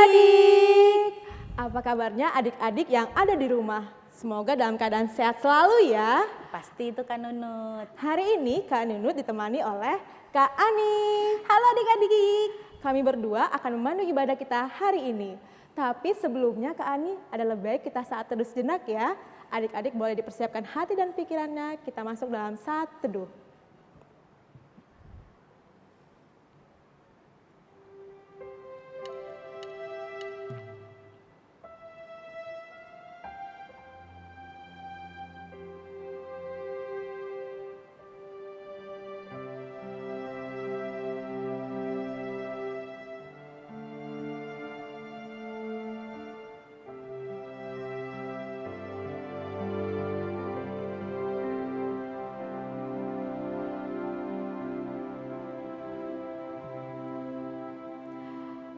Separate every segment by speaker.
Speaker 1: adik-adik. Apa kabarnya adik-adik yang ada di rumah? Semoga dalam keadaan sehat selalu ya.
Speaker 2: Pasti itu Kak Nunut.
Speaker 1: Hari ini Kak Nunut ditemani oleh Kak Ani.
Speaker 2: Halo adik-adik.
Speaker 1: Kami berdua akan memandu ibadah kita hari ini. Tapi sebelumnya Kak Ani, ada lebih baik kita saat teduh sejenak ya. Adik-adik boleh dipersiapkan hati dan pikirannya, kita masuk dalam saat teduh.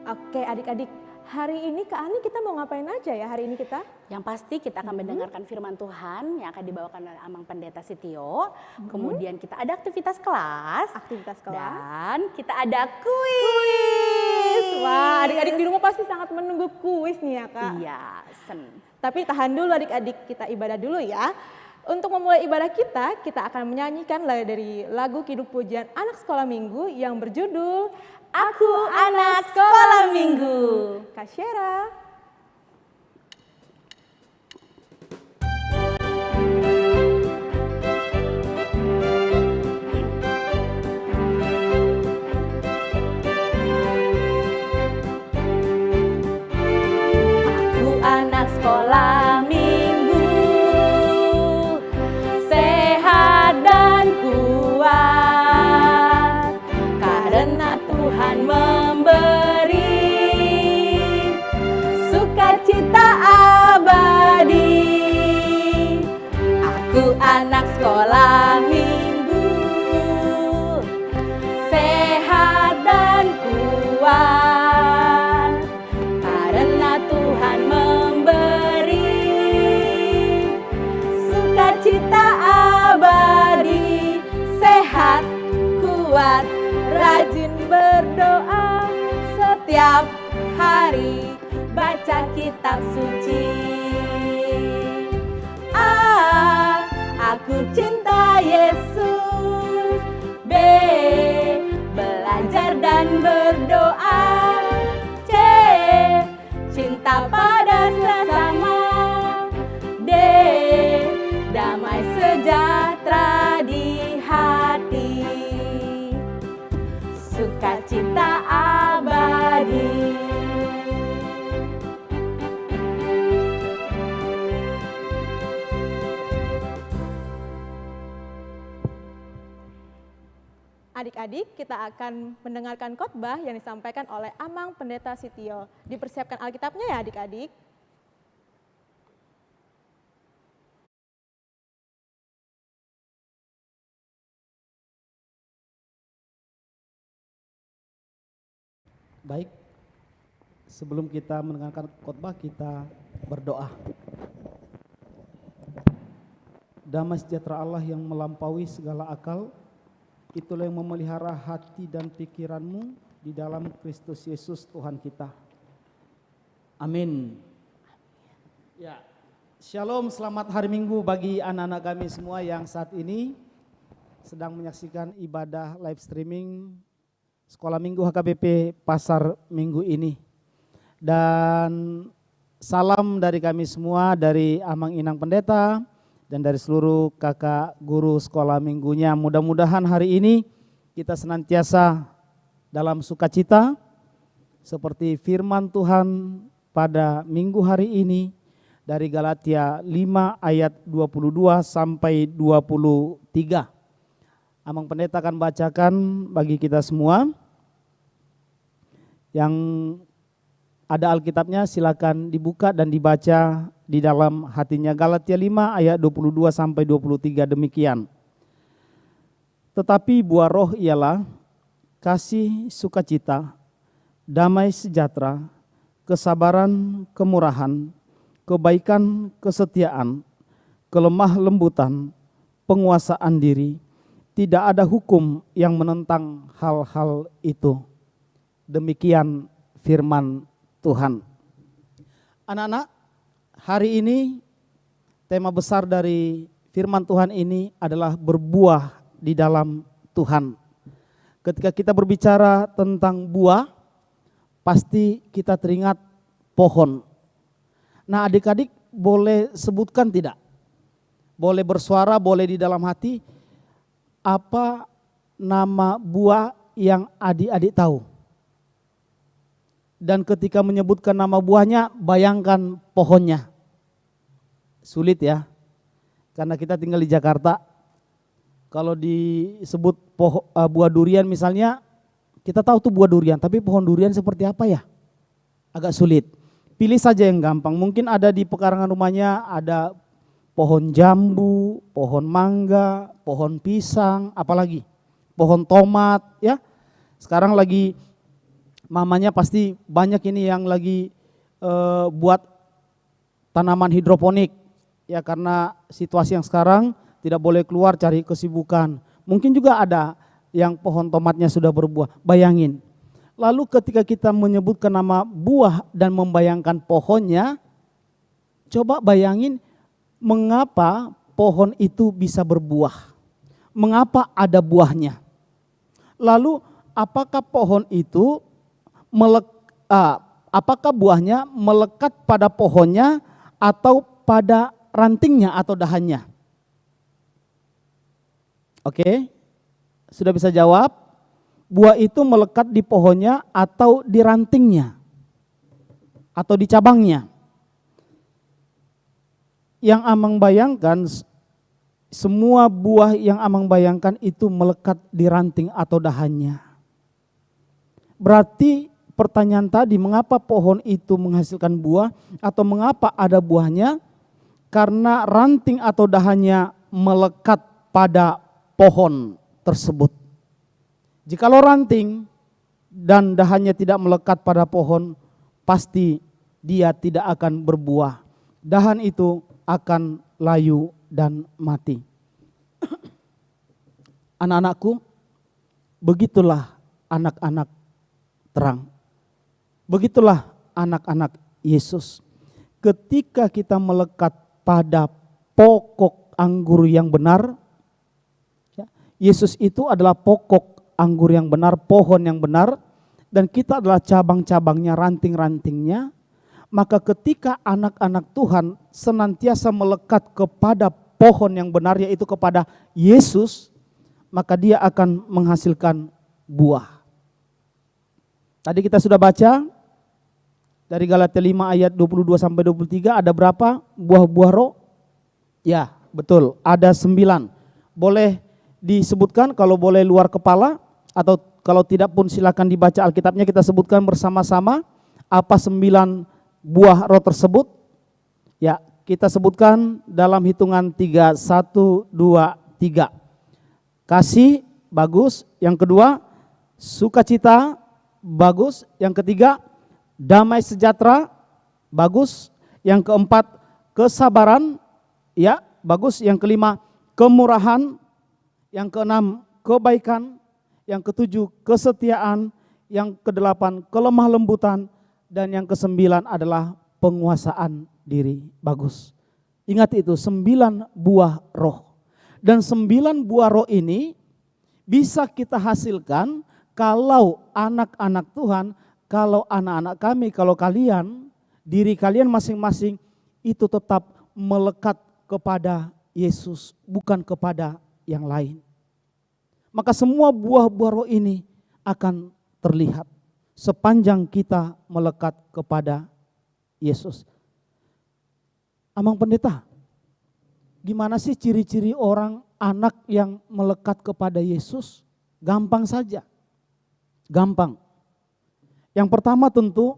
Speaker 1: Oke adik-adik, hari ini Kak Ani kita mau ngapain aja ya hari ini kita?
Speaker 2: Yang pasti kita akan mendengarkan firman Tuhan yang akan dibawakan oleh Amang Pendeta Sitio. Kemudian kita ada aktivitas kelas. Dan kita ada kuis.
Speaker 1: Wah, adik-adik di rumah pasti sangat menunggu kuis nih ya Kak.
Speaker 2: Iya,
Speaker 1: Tapi tahan dulu adik-adik, kita ibadah dulu ya. Untuk memulai ibadah kita akan menyanyikan dari lagu Kidung Pujian Anak Sekolah Minggu yang berjudul
Speaker 2: Aku Anak Sekolah Minggu.
Speaker 1: Kak Syera.
Speaker 2: Aku anak sekolah minggu, sehat dan kuat, karena Tuhan memberi sukacita abadi. Aku anak sekolah minggu, sehat dan kuat, karena Tuhan memberi sukacita abadi. Sehat, kuat, rajin berdoa setiap hari, baca kitab suci. A, aku cinta Yesus. B, belajar dan berdoa. C, cinta pada sesama. D, damai sejahtera di hati, sukacita abadi.
Speaker 1: Adik-adik, kita akan mendengarkan khotbah yang disampaikan oleh Amang Pendeta Sitio. Dipersiapkan Alkitabnya ya adik-adik.
Speaker 3: Baik, sebelum kita mendengarkan khotbah kita berdoa. Damai sejahtera Allah yang melampaui segala akal, itulah yang memelihara hati dan pikiranmu di dalam Kristus Yesus Tuhan kita. Amin. Ya, Shalom, selamat hari Minggu bagi anak-anak kami semua yang saat ini sedang menyaksikan ibadah live streaming Sekolah Minggu HKBP Pasar Minggu ini. Dan salam dari kami semua, dari Amang Inang Pendeta dan dari seluruh kakak guru sekolah minggunya. Mudah-mudahan hari ini kita senantiasa dalam sukacita seperti firman Tuhan pada minggu hari ini dari Galatia 5 ayat 22 sampai 23. Amang Pendeta akan bacakan bagi kita semua. Yang ada Alkitabnya silakan dibuka dan dibaca di dalam hatinya. Galatia 5 ayat 22 sampai 23 demikian. Tetapi buah roh ialah kasih, sukacita, damai sejahtera, kesabaran, kemurahan, kebaikan, kesetiaan, kelemah lembutan, penguasaan diri. Tidak ada hukum yang menentang hal-hal itu. Demikian firman Tuhan. Anak-anak, hari ini tema besar dari firman Tuhan ini adalah berbuah di dalam Tuhan. Ketika kita berbicara tentang buah, pasti kita teringat pohon. Nah, adik-adik boleh sebutkan tidak? Boleh bersuara, boleh di dalam hati. Apa nama buah yang adik-adik tahu? Dan ketika menyebutkan nama buahnya, bayangkan pohonnya. Sulit ya, karena kita tinggal di Jakarta. Kalau disebut buah durian misalnya, kita tahu tuh buah durian, tapi pohon durian seperti apa ya? Agak sulit. Pilih saja yang gampang. Mungkin ada di pekarangan rumahnya ada pohon jambu, pohon mangga, pohon pisang, apalagi pohon tomat ya. Sekarang lagi mamanya pasti banyak ini yang lagi buat tanaman hidroponik ya, karena situasi yang sekarang tidak boleh keluar cari kesibukan. Mungkin juga ada yang pohon tomatnya sudah berbuah. Bayangin. Lalu ketika kita menyebutkan nama buah dan membayangkan pohonnya, coba bayangin mengapa pohon itu bisa berbuah. Mengapa ada buahnya. Lalu apakah pohon itu apakah buahnya melekat pada pohonnya atau pada rantingnya atau dahannya? Oke, sudah bisa jawab? Buah itu melekat di pohonnya atau di rantingnya atau di cabangnya. Yang Amang bayangkan, semua buah yang Amang bayangkan itu melekat di ranting atau dahannya. Berarti pertanyaan tadi, mengapa pohon itu menghasilkan buah atau mengapa ada buahnya? Karena ranting atau dahannya melekat pada pohon tersebut. Jikalau ranting dan dahannya tidak melekat pada pohon, pasti dia tidak akan berbuah. Dahan itu akan layu dan mati. Anak-anakku, begitulah anak-anak terang. Begitulah anak-anak Yesus. Ketika kita melekat pada pokok anggur yang benar, Yesus itu adalah pokok anggur yang benar, pohon yang benar, dan kita adalah cabang-cabangnya, ranting-rantingnya. Maka ketika anak-anak Tuhan senantiasa melekat kepada pohon yang benar, yaitu kepada Yesus, maka dia akan menghasilkan buah. Tadi kita sudah baca dari Galatia 5 ayat 22 sampai 23, ada berapa buah-buah roh? Ya, betul, ada 9. Boleh disebutkan, kalau boleh luar kepala, atau kalau tidak pun silakan dibaca Alkitabnya, kita sebutkan bersama-sama apa 9 buah roh tersebut. Ya, kita sebutkan dalam hitungan 3, 1, 2, 3. Kasih, bagus. Yang kedua, sukacita, bagus. Yang ketiga, damai sejahtera, bagus. Yang keempat, kesabaran, ya, bagus. Yang kelima, kemurahan. Yang keenam, kebaikan. Yang ketujuh, kesetiaan. Yang kedelapan, kelemah lembutan. Dan yang kesembilan adalah penguasaan diri. Bagus. Ingat itu, 9 buah roh. Dan 9 buah roh ini bisa kita hasilkan kalau anak-anak Tuhan, kalau anak-anak kami, kalau kalian, diri kalian masing-masing itu tetap melekat kepada Yesus, bukan kepada yang lain. Maka semua buah-buah roh ini akan terlihat sepanjang kita melekat kepada Yesus. Amang Pendeta, gimana sih ciri-ciri orang anak yang melekat kepada Yesus? Gampang saja, gampang. Yang pertama tentu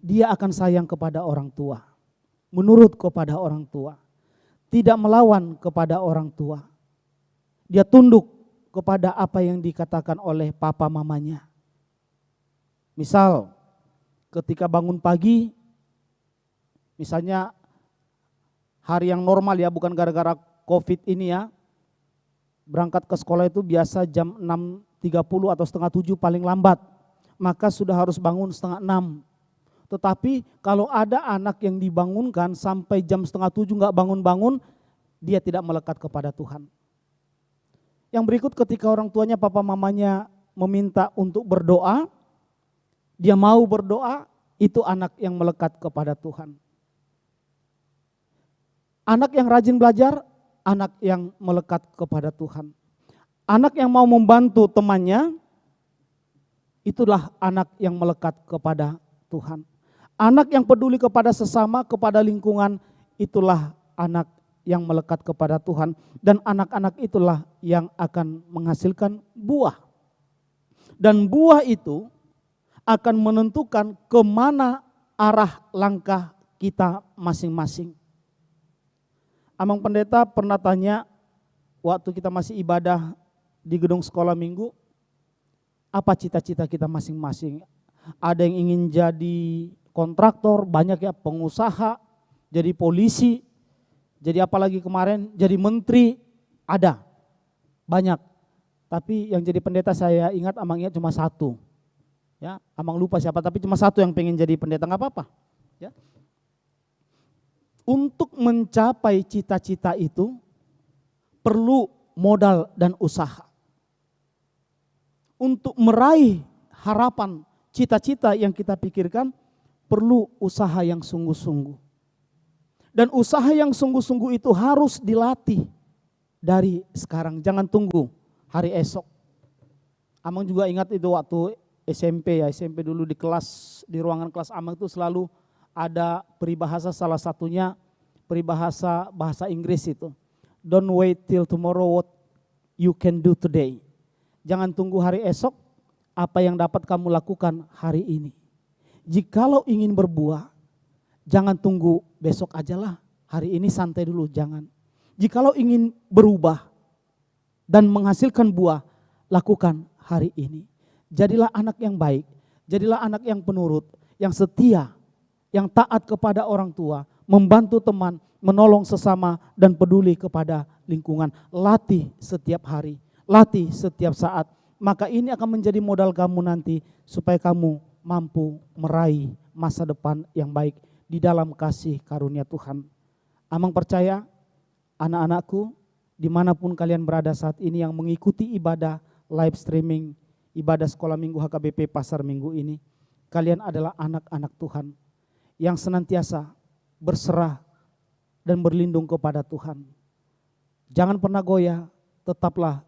Speaker 3: dia akan sayang kepada orang tua, menurut kepada orang tua, tidak melawan kepada orang tua. Dia tunduk kepada apa yang dikatakan oleh papa mamanya. Misal ketika bangun pagi, misalnya hari yang normal ya, bukan gara-gara COVID ini ya, berangkat ke sekolah itu biasa jam 6.30 atau setengah 7 paling lambat, maka sudah harus bangun setengah 6. Tetapi kalau ada anak yang dibangunkan sampai jam 6:30 nggak bangun-bangun, dia tidak melekat kepada Tuhan. Yang berikut ketika orang tuanya, papa mamanya meminta untuk berdoa, dia mau berdoa, itu anak yang melekat kepada Tuhan. Anak yang rajin belajar, anak yang melekat kepada Tuhan. Anak yang mau membantu temannya, itulah anak yang melekat kepada Tuhan. Anak yang peduli kepada sesama, kepada lingkungan, itulah anak yang melekat kepada Tuhan. Dan anak-anak itulah yang akan menghasilkan buah. Dan buah itu akan menentukan kemana arah langkah kita masing-masing. Amang Pendeta pernah tanya waktu kita masih ibadah di gedung sekolah minggu, apa cita-cita kita masing-masing? Ada yang ingin jadi kontraktor, banyak ya, pengusaha, jadi polisi, jadi apalagi kemarin jadi menteri, ada banyak. Tapi yang jadi pendeta saya ingat, Amang ingat cuma satu. Ya, Amang lupa siapa, tapi cuma satu yang pengen jadi pendeta, nggak apa-apa. Ya. Untuk mencapai cita-cita itu perlu modal dan usaha. Untuk meraih harapan, cita-cita yang kita pikirkan, perlu usaha yang sungguh-sungguh. Dan usaha yang sungguh-sungguh itu harus dilatih dari sekarang, jangan tunggu hari esok. Amang juga ingat itu waktu SMP ya, SMP dulu di kelas, di ruangan kelas Amang itu selalu ada peribahasa, salah satunya peribahasa bahasa Inggris itu. Don't wait till tomorrow what you can do today. Jangan tunggu hari esok, apa yang dapat kamu lakukan hari ini. Jikalau ingin berbuah, jangan tunggu besok ajalah, hari ini santai dulu, jangan. Jikalau ingin berubah dan menghasilkan buah, lakukan hari ini. Jadilah anak yang baik, jadilah anak yang penurut, yang setia, yang taat kepada orang tua, membantu teman, menolong sesama, dan peduli kepada lingkungan. Latih setiap hari, latih setiap saat. Maka ini akan menjadi modal kamu nanti supaya kamu mampu meraih masa depan yang baik di dalam kasih karunia Tuhan. Amang percaya anak-anakku dimanapun kalian berada saat ini yang mengikuti ibadah live streaming, ibadah sekolah minggu HKBP Pasar Minggu ini, kalian adalah anak-anak Tuhan yang senantiasa berserah dan berlindung kepada Tuhan. Jangan pernah goyah, tetaplah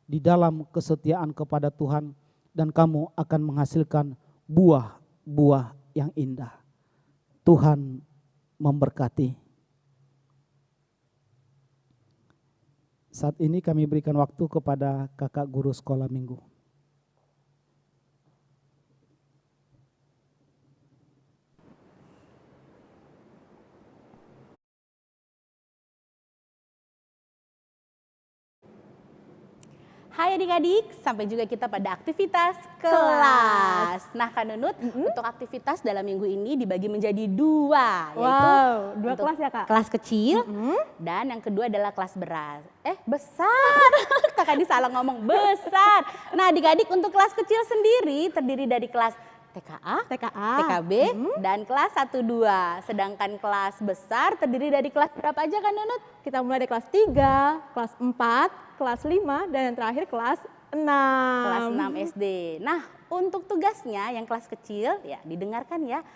Speaker 3: di dalam kesetiaan kepada Tuhan dan kamu akan menghasilkan buah-buah yang indah. Tuhan memberkati. Saat ini kami berikan waktu kepada kakak guru sekolah minggu.
Speaker 2: Hai adik-adik, sampai juga kita pada aktivitas kelas. Nah Kak Nunut, untuk aktivitas dalam minggu ini dibagi menjadi dua. Yaitu
Speaker 1: dua kelas ya Kak?
Speaker 2: Kelas kecil dan yang kedua adalah kelas besar. Kakak salah ngomong, besar. Nah adik-adik untuk kelas kecil sendiri terdiri dari kelas TKA, TKB, dan kelas 1-2. Sedangkan kelas besar terdiri dari kelas berapa aja Kak Nunut?
Speaker 1: Kita mulai dari kelas 3, kelas 4, kelas 5, dan yang terakhir kelas 6.
Speaker 2: Kelas 6 SD. Nah untuk tugasnya yang kelas kecil ya didengarkan ya.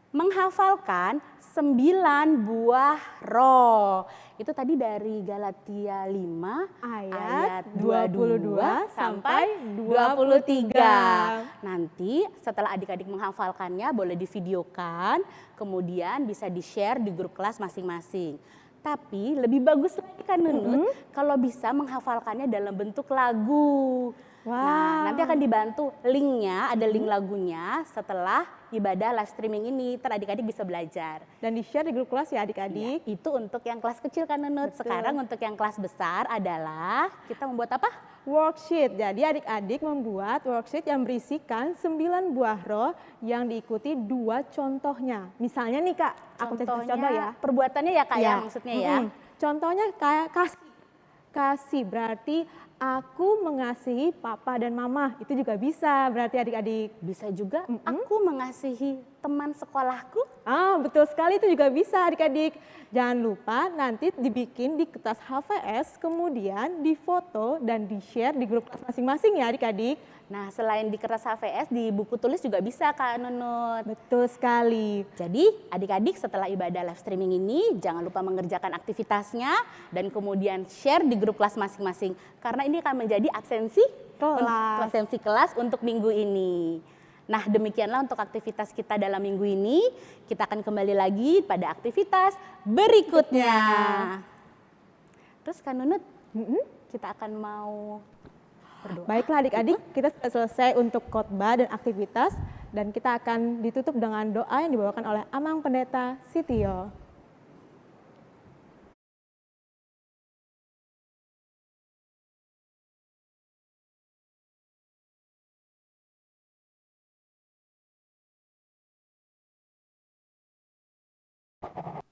Speaker 2: Menghafalkan 9 buah roh. Itu tadi dari Galatia 5 ayat 22 sampai 23. Nanti setelah adik-adik menghafalkannya boleh divideokan, kemudian bisa di-share di grup kelas masing-masing. Tapi lebih bagus lagi kan Nunut kalau bisa menghafalkannya dalam bentuk lagu. Nah nanti akan dibantu linknya, ada link lagunya setelah ibadah live streaming ini, adik-adik bisa belajar.
Speaker 1: Dan di-share di grup kelas ya adik-adik.
Speaker 2: Ya, itu untuk yang kelas kecil kan Nunut. Sekarang untuk yang kelas besar adalah kita membuat apa?
Speaker 1: Worksheet. Jadi adik-adik membuat worksheet yang berisikan 9 buah roh yang diikuti 2 contohnya. Misalnya nih Kak, aku kasih contoh ya.
Speaker 2: Perbuatannya ya Kak ya maksudnya ya.
Speaker 1: Contohnya kayak kasih. Kasih berarti aku mengasihi papa dan mama, itu juga bisa berarti adik-adik.
Speaker 2: Bisa juga aku mengasihi teman sekolahku?
Speaker 1: Betul sekali, itu juga bisa adik-adik. Jangan lupa nanti dibikin di kertas HVS, kemudian difoto dan di-share di grup kelas masing-masing ya adik-adik.
Speaker 2: Nah, selain di kertas HVS, di buku tulis juga bisa Kak Nunut.
Speaker 1: Betul sekali.
Speaker 2: Jadi adik-adik setelah ibadah live streaming ini jangan lupa mengerjakan aktivitasnya dan kemudian share di grup kelas masing-masing. Karena ini akan menjadi absensi kelas untuk minggu ini. Nah, demikianlah untuk aktivitas kita dalam minggu ini. Kita akan kembali lagi pada aktivitas berikutnya. Terus Kak Nunut, kita akan mau berdoa.
Speaker 1: Baiklah adik-adik, kita sudah selesai untuk khotbah dan aktivitas. Dan kita akan ditutup dengan doa yang dibawakan oleh Amang Pendeta Sitio.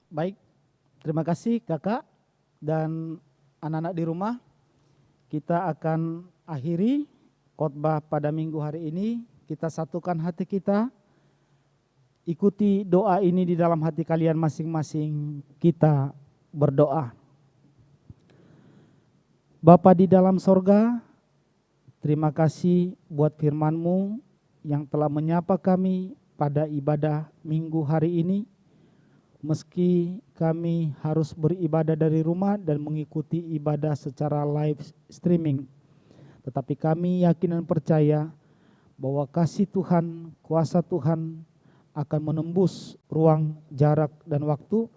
Speaker 3: Baik, terima kasih kakak dan anak-anak di rumah. Kita akan akhiri khotbah pada minggu hari ini. Kita satukan hati kita, ikuti doa ini di dalam hati kalian masing-masing. Kita berdoa. Bapa di dalam sorga, terima kasih buat firman-Mu yang telah menyapa kami pada ibadah minggu hari ini. Meski kami harus beribadah dari rumah dan mengikuti ibadah secara live streaming, tetapi kami yakin dan percaya bahwa kasih Tuhan, kuasa Tuhan akan menembus ruang, jarak, dan waktu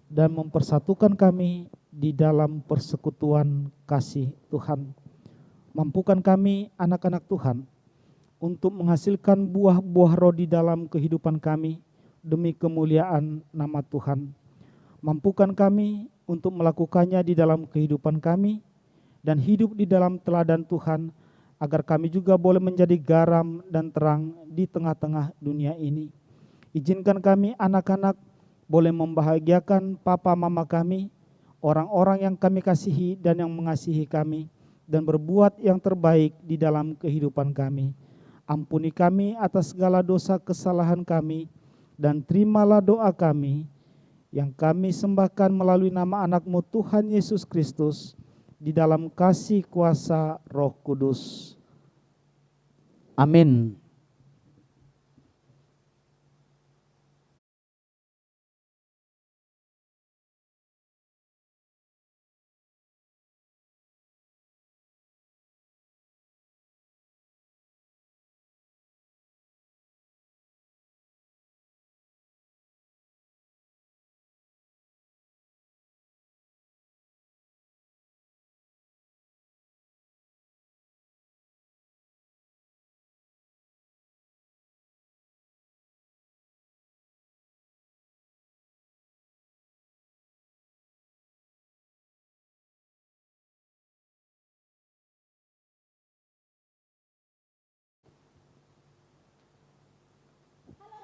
Speaker 3: dan mempersatukan kami di dalam persekutuan kasih Tuhan. Mampukan kami anak-anak Tuhan untuk menghasilkan buah-buah roh di dalam kehidupan kami, demi kemuliaan nama Tuhan. Mampukan kami untuk melakukannya di dalam kehidupan kami dan hidup di dalam teladan Tuhan, agar kami juga boleh menjadi garam dan terang di tengah-tengah dunia ini. Izinkan kami anak-anak boleh membahagiakan papa mama kami, orang-orang yang kami kasihi dan yang mengasihi kami, dan berbuat yang terbaik di dalam kehidupan kami. Ampuni kami atas segala dosa kesalahan kami, dan terimalah doa kami yang kami sembahkan melalui nama anak-Mu Tuhan Yesus Kristus di dalam kasih kuasa Roh Kudus. Amin.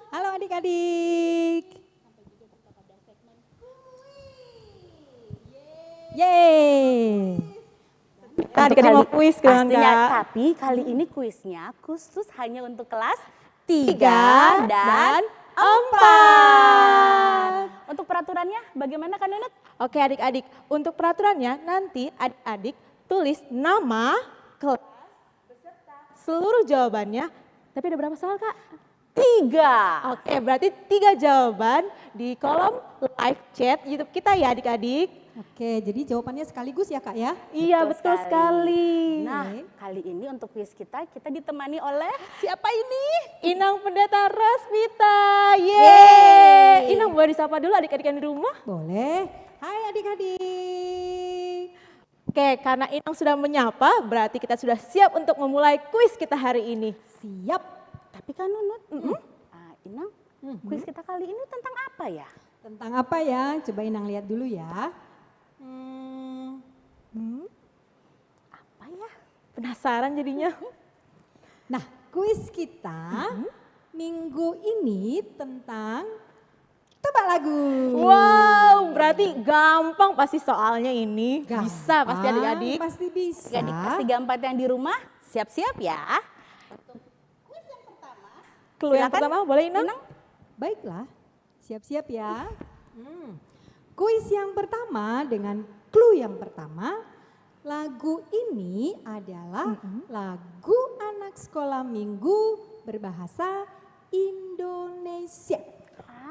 Speaker 4: Halo adik-adik. Yeay.
Speaker 1: Adik-adik mau kuis kan
Speaker 2: Pastinya,
Speaker 1: Kak?
Speaker 2: tapi kali ini kuisnya khusus hanya untuk kelas 3 dan 4. Untuk peraturannya bagaimana Kak Nunut?
Speaker 1: Oke adik-adik, untuk peraturannya nanti adik-adik tulis nama, kelas, beserta seluruh jawabannya. Tapi ada berapa soal Kak?
Speaker 2: 3.
Speaker 1: Oke, berarti 3 jawaban di kolom live chat YouTube kita ya adik-adik.
Speaker 4: Oke, jadi jawabannya sekaligus ya Kak ya?
Speaker 1: Iya, betul sekali.
Speaker 2: Nah, kali ini untuk kuis kita ditemani oleh siapa ini?
Speaker 1: Inang Pendeta Rosvita. Yeay. Inang boleh disapa dulu adik-adik yang di rumah?
Speaker 4: Boleh. Hai adik-adik.
Speaker 1: Oke, karena Inang sudah menyapa, berarti kita sudah siap untuk memulai kuis kita hari ini.
Speaker 4: Siap.
Speaker 2: Tapi Kak Nunut, Inang, kuis kita kali ini tentang apa ya?
Speaker 4: Tentang apa ya? Coba Inang lihat dulu ya.
Speaker 2: Apa ya?
Speaker 1: Penasaran jadinya.
Speaker 4: Nah, kuis kita minggu ini tentang tebak lagu.
Speaker 1: Wow, berarti gampang pasti soalnya ini.
Speaker 4: Gampang,
Speaker 1: Bisa pasti adik-adik.
Speaker 4: Pasti bisa.
Speaker 2: Adik pasti gampang yang di rumah, siap-siap ya.
Speaker 1: Clue yang
Speaker 2: Silakan,
Speaker 1: pertama boleh Inang?
Speaker 4: Baiklah, siap-siap ya. Kuis yang pertama dengan clue yang pertama. Lagu ini adalah lagu anak sekolah minggu berbahasa Indonesia.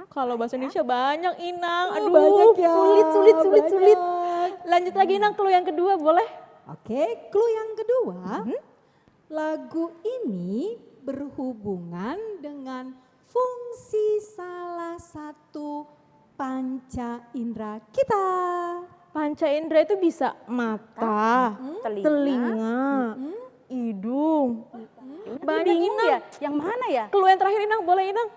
Speaker 1: Kalau bahasa Indonesia banyak Inang, aduh
Speaker 4: banyak ya,
Speaker 1: sulit.
Speaker 4: banyak.
Speaker 1: Lanjut lagi Inang, clue yang kedua boleh?
Speaker 4: Oke, clue yang kedua. Lagu ini berhubungan dengan fungsi salah satu panca indera kita.
Speaker 1: Panca indera itu bisa mata, telinga, hidung. Banyak
Speaker 2: Bingung
Speaker 1: Inang.
Speaker 2: ya, yang mana ya?
Speaker 1: Clue yang terakhir Inang, boleh Inang?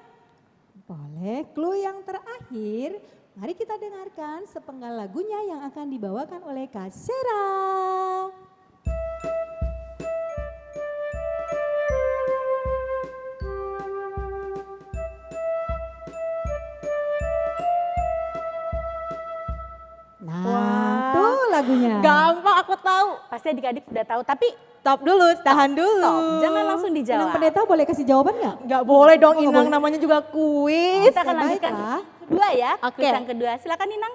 Speaker 4: Boleh, clue yang terakhir. Mari kita dengarkan sepenggal lagunya yang akan dibawakan oleh Kak Sera. Nah,
Speaker 1: Wah.
Speaker 4: tuh lagunya.
Speaker 1: Gampang, aku tahu.
Speaker 2: Pasti adik-adik sudah tahu, tapi
Speaker 1: Stop dulu, tahan dulu.
Speaker 2: stop, jangan langsung
Speaker 4: Inang
Speaker 2: dijawab.
Speaker 4: Pendeta boleh kasih jawaban nggak?
Speaker 1: Nggak boleh dong
Speaker 4: Oh, nggak
Speaker 1: Inang,
Speaker 4: boleh.
Speaker 1: namanya juga kuis.
Speaker 2: Kita akan
Speaker 4: Oke,
Speaker 2: lanjutkan
Speaker 4: baiklah.
Speaker 2: kedua ya,
Speaker 1: Oke.
Speaker 2: kuis yang kedua. Silakan Inang.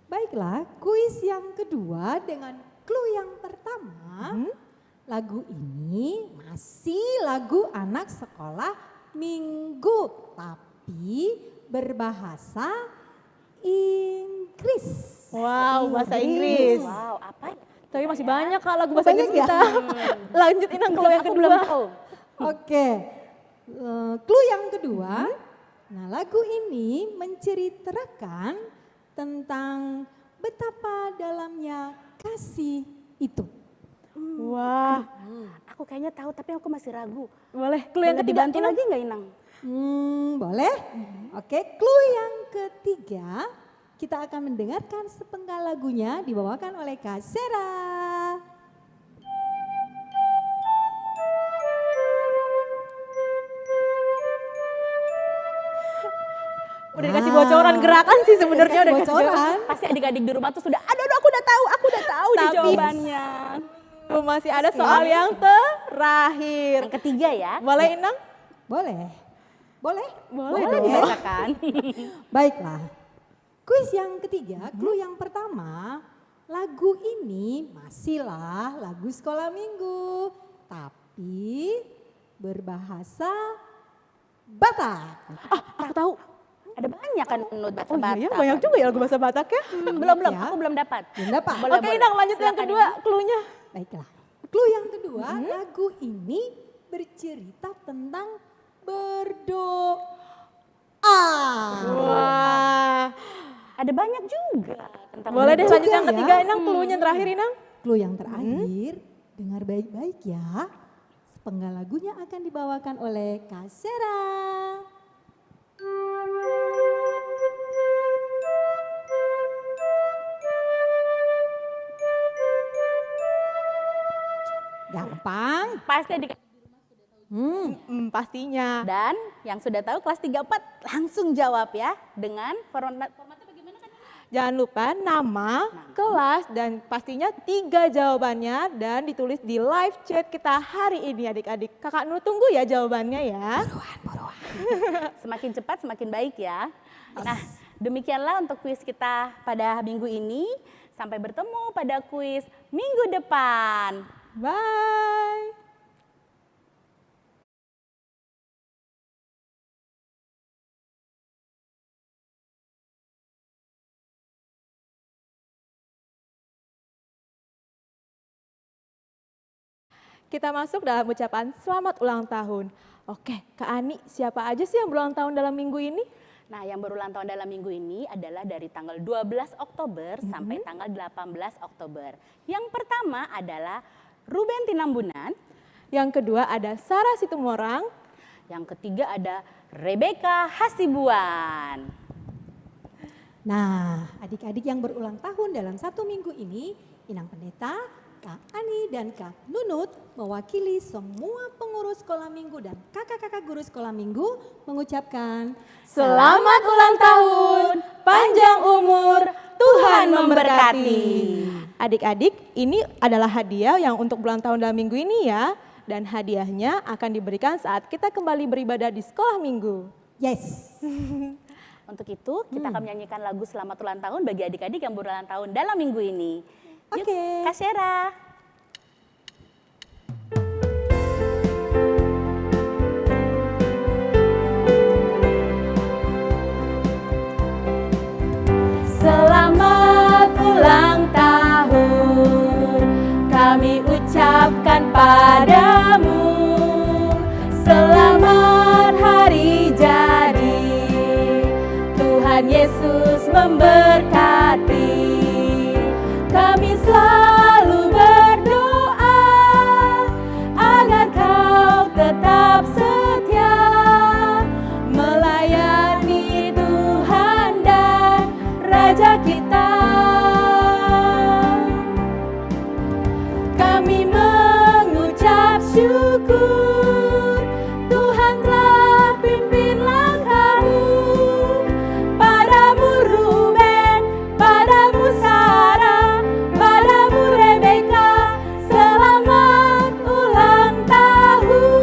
Speaker 4: Baiklah, kuis yang kedua dengan clue yang pertama. Lagu ini masih lagu anak sekolah minggu, tapi berbahasa Inggris.
Speaker 1: Wow, bahasa Inggris.
Speaker 2: Wow, apa?
Speaker 1: Tapi masih banyak Kak lagu bahasa
Speaker 4: banyak
Speaker 1: Inggris
Speaker 4: ya?
Speaker 1: kita. Lanjut Inang, clue yang
Speaker 2: Aku
Speaker 1: kedua.
Speaker 2: belum tahu.
Speaker 4: Oke, clue yang kedua. Nah, lagu ini menceritakan tentang betapa dalamnya kasih itu.
Speaker 1: Wah,
Speaker 2: Aku kayaknya tahu, tapi aku masih ragu.
Speaker 1: boleh clue yang
Speaker 2: Boleh
Speaker 1: ketiga
Speaker 2: dibantu
Speaker 1: Inang?
Speaker 2: lagi nggak Inang?
Speaker 4: Boleh? Oke, clue yang ketiga. Kita akan mendengarkan sepenggal lagunya dibawakan oleh Kak Sera.
Speaker 1: Udah dikasih bocoran gerakan sih sebenarnya udah dikasih
Speaker 4: bocoran.
Speaker 2: Pasti adik-adik di rumah tuh sudah, aduh aku udah tahu nih
Speaker 1: Tapi-
Speaker 2: jawabannya.
Speaker 1: Masih ada soal yang terakhir.
Speaker 2: Yang ketiga ya.
Speaker 1: Boleh Inang?
Speaker 4: Boleh? Boleh?
Speaker 1: Boleh
Speaker 2: Boleh
Speaker 1: dong.
Speaker 2: dibacakan.
Speaker 4: Baiklah. Kuis yang ketiga, clue yang pertama. Lagu ini masihlah lagu sekolah minggu. Tapi berbahasa Batak.
Speaker 1: Aku tahu.
Speaker 2: Ada banyak kan menurut bahasa
Speaker 1: Oh iya,
Speaker 2: Batak.
Speaker 1: banyak juga ya lagu bahasa Batak ya.
Speaker 2: Belum,
Speaker 4: Ya.
Speaker 2: aku belum dapat.
Speaker 4: Belum dapat.
Speaker 2: Boleh,
Speaker 1: Oke
Speaker 2: boleh.
Speaker 1: Inang, lanjut yang
Speaker 2: Silakan,
Speaker 1: kedua
Speaker 2: Inang.
Speaker 1: clue-nya.
Speaker 4: Baiklah. Clue yang kedua, lagu ini bercerita tentang berdoa.
Speaker 1: Wah,
Speaker 2: Ada banyak juga tentang
Speaker 1: boleh deh
Speaker 4: juga
Speaker 1: lanjut yang
Speaker 4: ya.
Speaker 1: ketiga Inang, clue-nya terakhir Inang.
Speaker 4: Clue yang terakhir, dengar baik-baik ya. Sepenggal lagunya akan dibawakan oleh Kak Sera. Gampang.
Speaker 2: Pasti adik
Speaker 1: Pastinya.
Speaker 2: dan yang sudah tahu kelas 3-4 langsung jawab ya dengan formatnya bagaimana kan?
Speaker 1: Jangan lupa nama, kelas, dan pastinya 3 jawabannya dan ditulis di live chat kita hari ini adik-adik. Kakak Nur tunggu ya jawabannya ya.
Speaker 2: Semakin cepat semakin baik ya. Nah, demikianlah untuk kuis kita pada minggu ini. Sampai bertemu pada kuis minggu depan.
Speaker 1: Bye. Kita masuk dalam ucapan selamat ulang tahun. Oke, Kak Ani, siapa aja sih yang berulang tahun dalam minggu ini?
Speaker 2: Nah, yang berulang tahun dalam minggu ini adalah dari tanggal 12 Oktober sampai tanggal 18 Oktober. Yang pertama adalah Ruben Tinambunan,
Speaker 1: Yang kedua ada Sarah Situmorang.
Speaker 2: yang ketiga ada Rebecca Hasibuan.
Speaker 4: Nah, adik-adik yang berulang tahun dalam satu minggu ini, Inang Pendeta, Kak Ani dan Kak Nunut mewakili semua pengurus sekolah minggu dan kakak-kakak guru sekolah minggu mengucapkan
Speaker 1: Selamat ulang tahun, panjang umur, Tuhan memberkati. Adik-adik, ini adalah hadiah yang untuk ulang tahun dalam minggu ini ya. Dan hadiahnya akan diberikan saat kita kembali beribadah di sekolah minggu.
Speaker 4: Yes.
Speaker 2: Untuk itu kita akan menyanyikan lagu Selamat Ulang Tahun bagi adik-adik yang berulang tahun dalam minggu ini. Yuk,
Speaker 4: Oke.
Speaker 2: Kak Syera. Selamat ulang tahun kami ucapkan padamu. Selamat hari jadi, Tuhan Yesus memberkati. Kami selalu berdoa agar kau tetap setia melayani Tuhan dan Raja kita. Kami mengucap syukur, Tuhan telah pimpin langkahmu. Padamu Ruben, padamu Sarah, padamu Rebeka, selamat ulang tahun.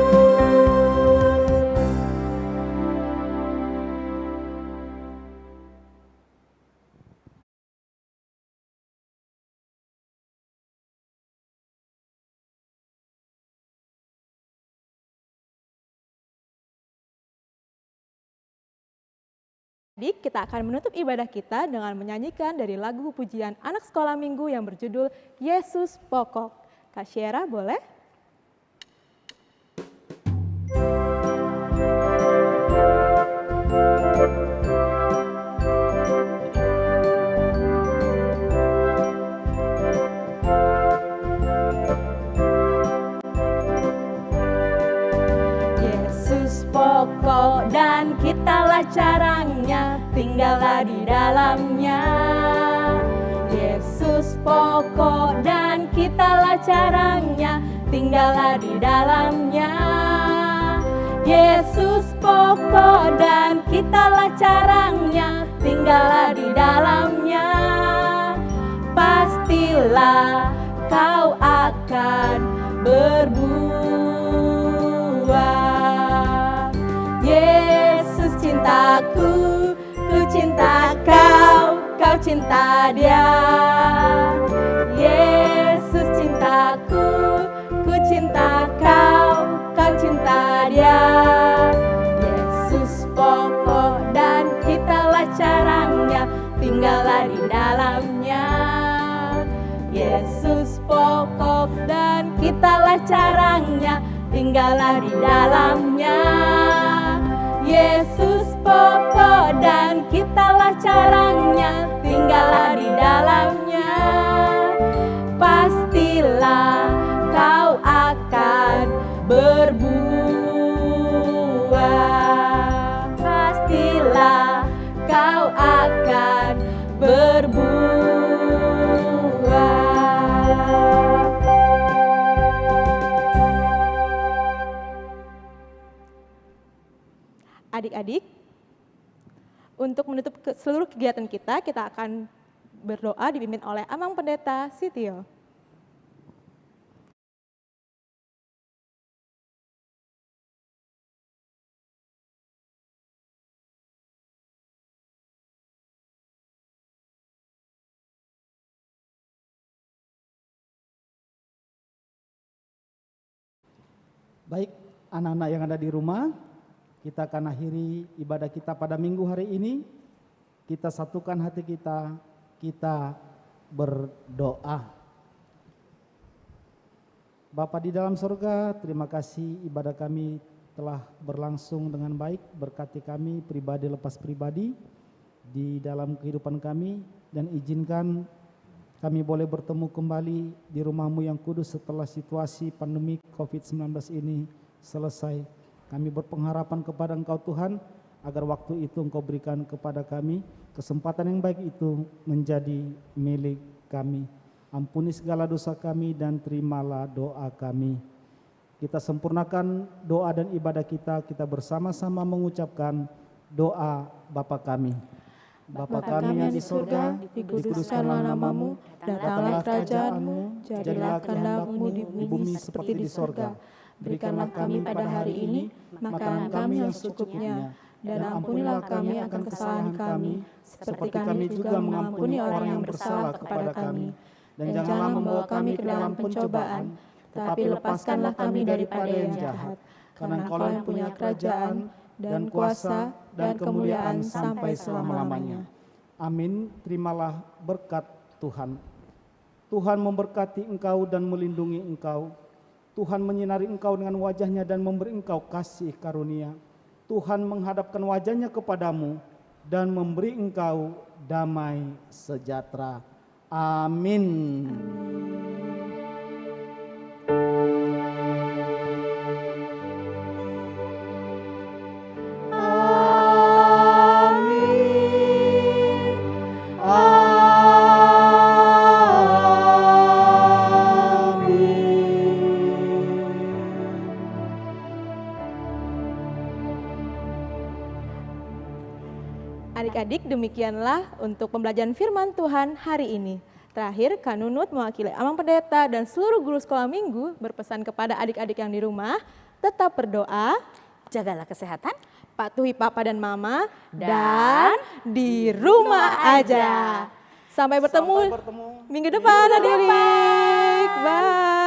Speaker 1: Adik, kita akan menutup ibadah kita dengan menyanyikan dari lagu pujian anak sekolah minggu yang berjudul Yesus Pokok. Kak Syera, boleh?
Speaker 2: Yesus pokok dan kitalah carangnya, tinggallah di dalamnya. Yesus pokok dan kitalah carangnya, tinggallah di dalamnya. Yesus pokok dan kitalah carangnya, tinggallah di dalamnya. Pastilah kau akan berbuah. Yesus cintaku, ku cinta kau, kau cinta dia. Yesus cintaku, ku cinta kau, kau cinta dia. Yesus pokok dan kitalah carangnya, tinggallah di dalamnya. Yesus pokok dan kitalah carangnya, tinggallah di dalamnya. Yesus pokok dan kitalah carangnya, tinggallah di dalamnya. Pastilah kau akan berbuah. Pastilah kau akan berbuah.
Speaker 1: Adik-adik, untuk menutup seluruh kegiatan kita akan berdoa dipimpin oleh Amang Pendeta Sitio.
Speaker 3: Baik, anak-anak yang ada di rumah, kita akan akhiri ibadah kita pada minggu hari ini. Kita satukan hati kita, kita berdoa. Bapa di dalam surga, terima kasih ibadah kami telah berlangsung dengan baik. Berkati kami pribadi lepas pribadi di dalam kehidupan kami, dan izinkan kami boleh bertemu kembali di rumah-Mu yang kudus setelah situasi pandemi COVID-19 ini selesai. Kami berpengharapan kepada Engkau Tuhan, agar waktu itu Engkau berikan kepada kami kesempatan yang baik itu menjadi milik kami. Ampuni segala dosa kami dan terimalah doa kami. Kita sempurnakan doa dan ibadah kita bersama-sama mengucapkan doa Bapa kami. Bapa kami yang di surga, dikuduskanlah namamu, datanglah kerajaan-Mu, jadilah kehendak-Mu di bumi seperti di surga. Berikanlah kami pada hari ini makanan kami yang secukupnya,
Speaker 1: Dan ampunilah kami akan kesalahan kami, seperti kami juga mengampuni orang yang bersalah kepada kami. Dan janganlah membawa kami ke dalam pencobaan, tetapi lepaskanlah kami daripada yang jahat. Karena Engkau yang punya kerajaan, dan kuasa, dan kemuliaan sampai selama-lamanya.
Speaker 3: Amin. Terimalah berkat Tuhan. Tuhan memberkati engkau dan melindungi engkau. Tuhan menyinari engkau dengan wajahnya dan memberi engkau kasih karunia. Tuhan menghadapkan wajahnya kepadamu dan memberi engkau damai sejahtera. Amin.
Speaker 1: Adik-adik, demikianlah untuk pembelajaran firman Tuhan hari ini. Terakhir, Kak Nunut mewakili Amang Pendeta dan seluruh guru sekolah minggu berpesan kepada adik-adik yang di rumah, tetap berdoa,
Speaker 2: Jagalah kesehatan,
Speaker 1: patuhi papa dan mama, dan di rumah aja. Sampai bertemu minggu depan adik-adik. Bye.